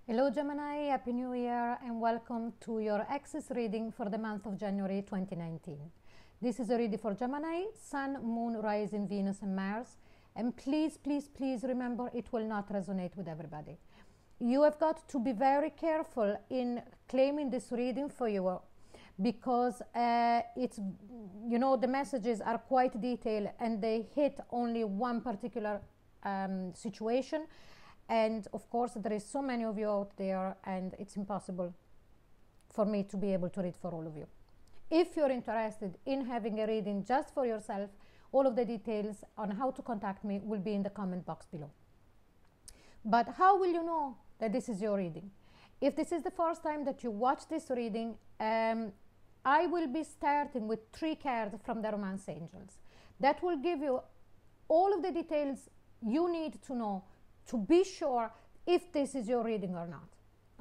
Hello Gemini, Happy New Year and welcome to your Axis reading for the month of January 2019. This is a reading for Gemini, Sun, Moon, Rising, Venus and Mars. And please remember it will not resonate with everybody. You have got to be very careful in claiming this reading for you because it's, the messages are quite detailed and they hit only one particular situation. And of course there is so many of you out there and it's impossible for me to be able to read for all of you. If you're interested in having a reading just for yourself, all of the details on how to contact me will be in the comment box below. But how will you know that this is your reading? If this is the first time that you watch this reading, I will be starting with 3 cards from the Romance Angels. That will give you all of the details you need to know to be sure if this is your reading or not.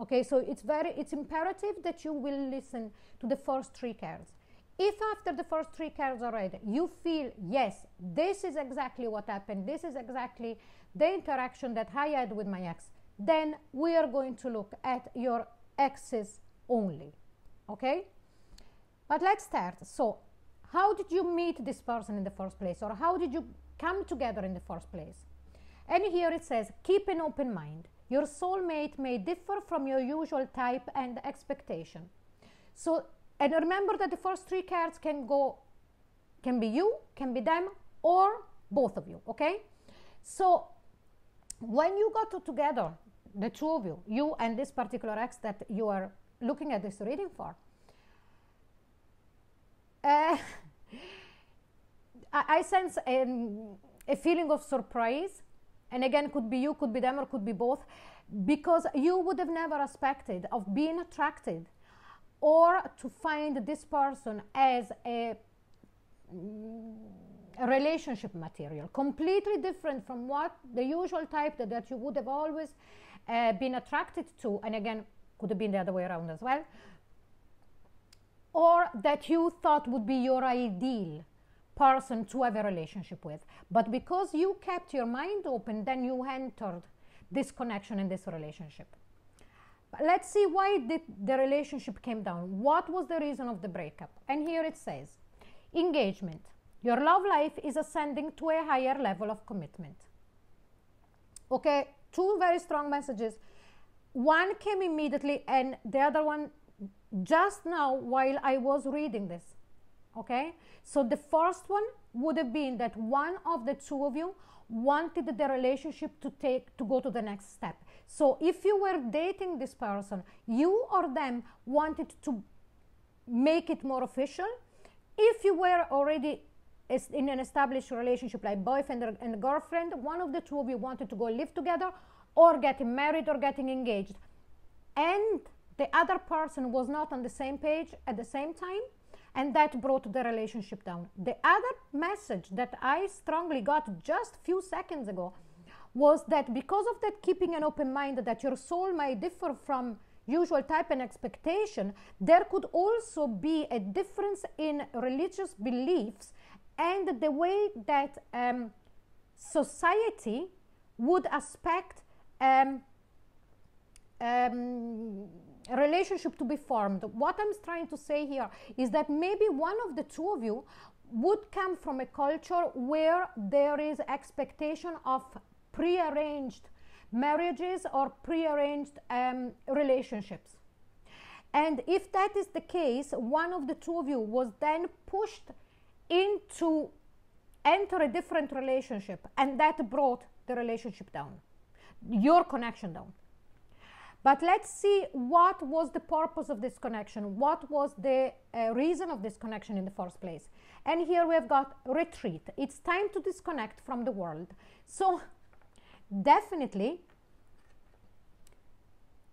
Okay, so it's imperative that you will listen to the first 3 cards. If after the first 3 cards are read, you feel, yes, this is exactly what happened, this is exactly the interaction that I had with my ex, then we are going to look at your exes only. Okay? But let's start. So, how did you meet this person in the first place? Or how did you come together in the first place? And here it says, keep an open mind. Your soulmate may differ from your usual type and expectation. So, and remember that the first 3 cards can be you, can be them, or both of you, okay? So, when you got together, the 2 of you, you and this particular ex that you are looking at this reading for, I sense a feeling of surprise. And again, could be you, could be them, or could be both, because you would have never expected of being attracted or to find this person as a relationship material, completely different from what the usual type that you would have always been attracted to, and again, could have been the other way around as well, or that you thought would be your ideal person to have a relationship with. But because you kept your mind open, then you entered this connection in this relationship. But let's see why the relationship came down. What was the reason of the breakup? And here it says, engagement. Your love life is ascending to a higher level of commitment. Okay, 2 very strong messages. One came immediately and the other one just now while I was reading this. Okay, so the first one would have been that one of the 2 of you wanted the relationship to go to the next step. So if you were dating this person, you or them wanted to make it more official. If you were already in an established relationship like boyfriend and girlfriend, one of the 2 of you wanted to go live together or getting married or getting engaged, and the other person was not on the same page at the same time, and that brought the relationship down. The other message that I strongly got just a few seconds ago was that because of that keeping an open mind, that your soul might differ from usual type and expectation, there could also be a difference in religious beliefs and the way that society would aspect a relationship to be formed. What I'm trying to say here is that maybe one of the 2 of you would come from a culture where there is expectation of prearranged marriages or prearranged relationships. And if that is the case, one of the 2 of you was then pushed into enter a different relationship, and that brought the relationship down, your connection down. But let's see what was the purpose of this connection. What was the reason of this connection in the first place? And here we have got retreat. It's time to disconnect from the world. So definitely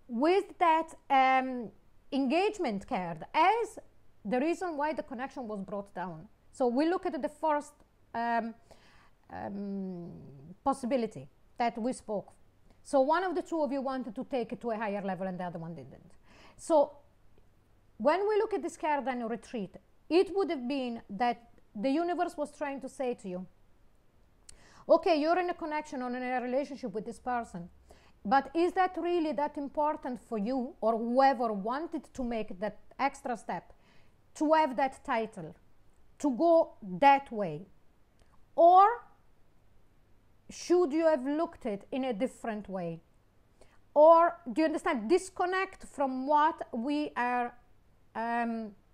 with that engagement card as the reason why the connection was brought down. So we look at the first possibility that we spoke. So one of the 2 of you wanted to take it to a higher level and the other one didn't. So when we look at this card and retreat, it would have been that the universe was trying to say to you, okay, you're in a connection or in a relationship with this person, But is that really that important for you, or whoever wanted to make that extra step, to have that title, to go that way? Or should you have looked at it in a different way? Or do you understand? Disconnect from what we are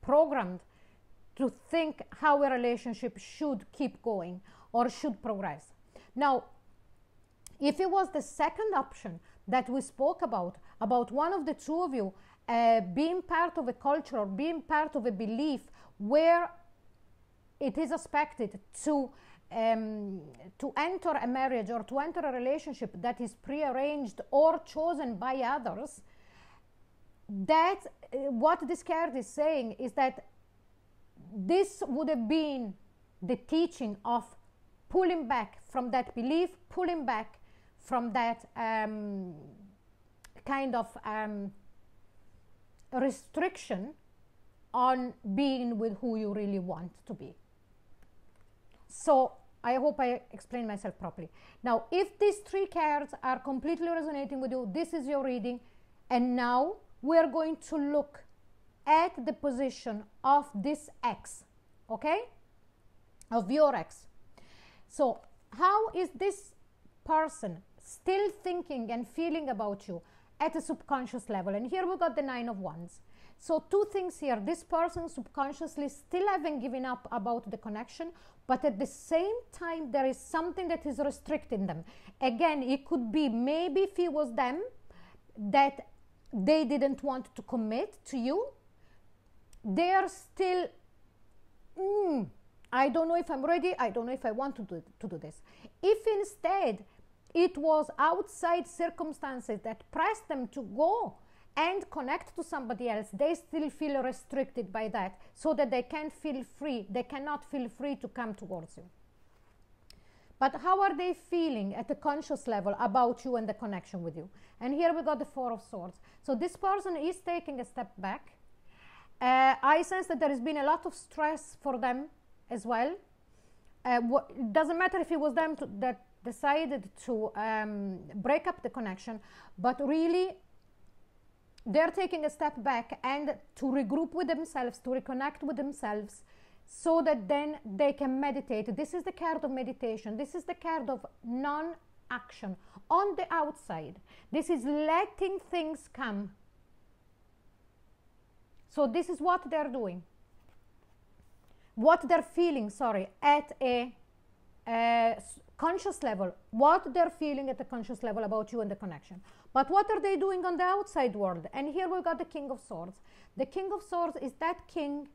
programmed to think how a relationship should keep going or should progress. Now, if it was the second option that we spoke about one of the two of you being part of a culture or being part of a belief where it is expected to enter a marriage or to enter a relationship that is prearranged or chosen by others, that what this card is saying is that this would have been the teaching of pulling back from that belief, pulling back from that kind of restriction on being with who you really want to be. So I hope I explained myself properly. Now, if these three cards are completely resonating with you, this is your reading. And now we're going to look at the position of this ex, okay? Of your ex. So how is this person still thinking and feeling about you at a subconscious level? And here we got the Nine of Wands. So two things here. This person subconsciously still haven't given up about the connection, but at the same time there is something that is restricting them. Again, it could be maybe if it was them that they didn't want to commit to you. They are still I don't know if I'm ready, I don't know if I want to do this. If instead it was outside circumstances that pressed them to go and connect to somebody else, they still feel restricted by that, so that they can't feel free, they cannot feel free to come towards you. But how are they feeling at the conscious level about you and the connection with you? And here we got the Four of Swords. So this person is taking a step back. I sense that there has been a lot of stress for them as well. It doesn't matter if it was them that decided to break up the connection, but really they're taking a step back and to regroup with themselves, to reconnect with themselves, so that then they can meditate. This is the card of meditation. This is the card of non-action on the outside. This is letting things come. So this is what they're doing, what they're feeling, sorry, at a conscious level, what they're feeling at the conscious level about you and the connection. But what are they doing on the outside world? And here we've got the King of Swords. The King of Swords is that king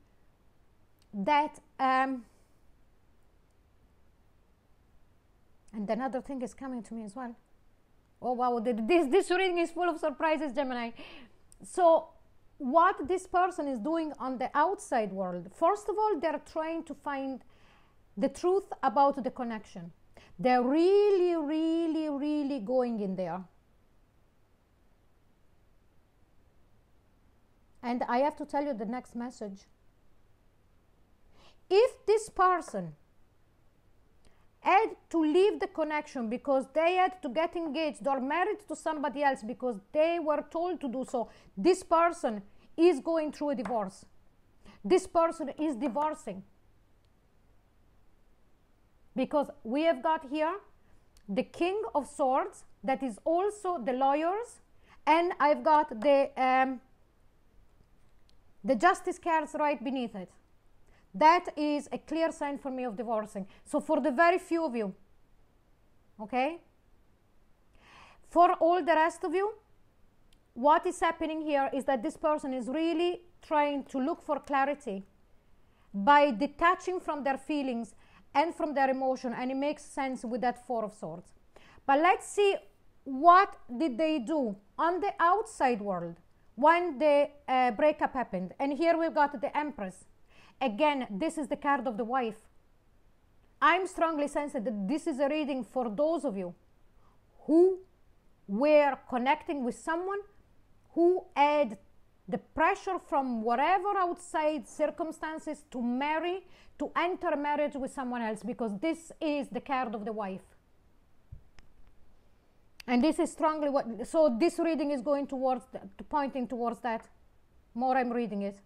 that and another thing is coming to me as well. Oh wow, this reading is full of surprises, Gemini. So what this person is doing on the outside world, first of all, they're trying to find the truth about the connection. They're really, really, really going in there. And I have to tell you the next message. If this person had to leave the connection because they had to get engaged or married to somebody else because they were told to do so, this person is going through a divorce. This person is divorcing. Because we have got here the King of Swords, that is also the lawyers, and I've got the Justice cards right beneath it. That is a clear sign for me of divorcing. So for the very few of you, okay? For all the rest of you, what is happening here is that this person is really trying to look for clarity by detaching from their feelings and from their emotion, and it makes sense with that Four of Swords. But let's see, what did they do on the outside world when the breakup happened? And here we've got the Empress. Again, this is the card of the wife. I'm strongly sensing that this is a reading for those of you who were connecting with someone who had the pressure from whatever outside circumstances to marry, to enter marriage with someone else, because this is the card of the wife. And this is strongly what, so this reading is going towards, pointing towards that. More I'm reading it.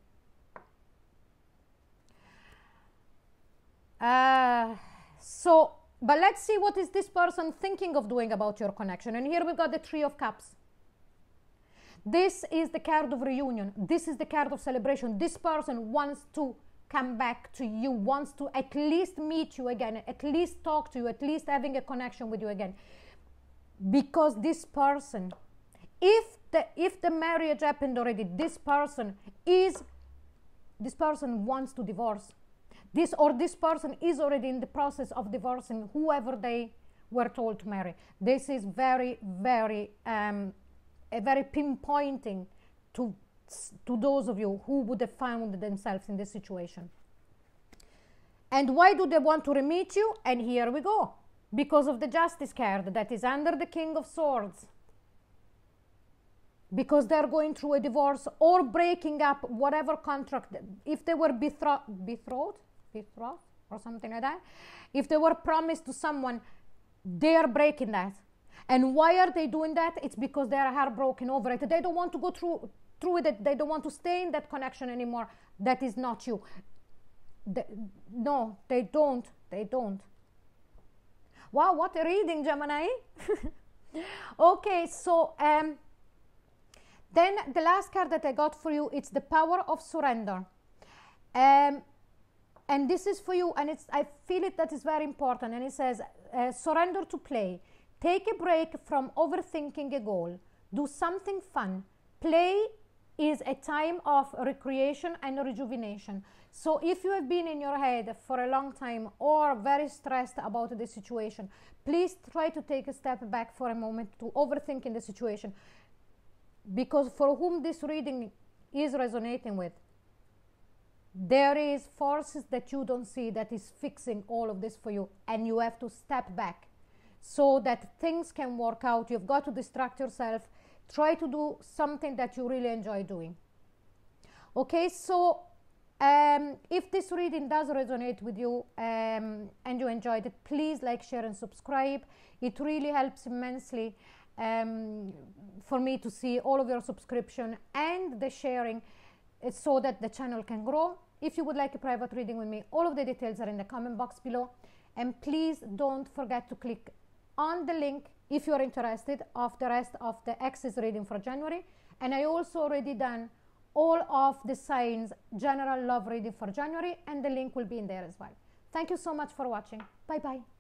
But let's see what is this person thinking of doing about your connection. And here we've got the Three of Cups. This is the card of reunion. This is the card of celebration. This person wants to come back to you, wants to at least meet you again, at least talk to you, at least having a connection with you again. Because this person, if the marriage happened already, this person wants to divorce. This person is already in the process of divorcing whoever they were told to marry. This is very, very, very pinpointing to those of you who would have found themselves in this situation. And why do they want to re-meet you? And here we go. Because of the Justice card that is under the King of Swords. Because they're going through a divorce or breaking up whatever contract. If they were betrothed or something like that, if they were promised to someone, they are breaking that. And why are they doing that? It's because they are heartbroken over it. They don't want to go through with it. They don't want to stay in that connection anymore. That is not you. No, they don't. Wow, what a reading, Gemini. Okay, so then the last card that I got for you, it's the Power of Surrender. And this is for you, and I feel it that is very important. And it says, surrender to play. Take a break from overthinking a goal. Do something fun. Play is a time of recreation and rejuvenation. So if you have been in your head for a long time or very stressed about the situation, please try to take a step back for a moment to overthink in the situation. Because for whom this reading is resonating with, there is forces that you don't see that is fixing all of this for you, and you have to step back so that things can work out. You've got to distract yourself. Try to do something that you really enjoy doing. Okay, so if this reading does resonate with you and you enjoyed it, please like, share and subscribe. It really helps immensely for me to see all of your subscription and the sharing, so that the channel can grow. If you would like a private reading with me, all of the details are in the comment box below. And please don't forget to click on the link if you're interested of the rest of the Axis reading for January. And I also already done all of the signs general love reading for January, and the link will be in there as well. Thank you so much for watching. Bye bye.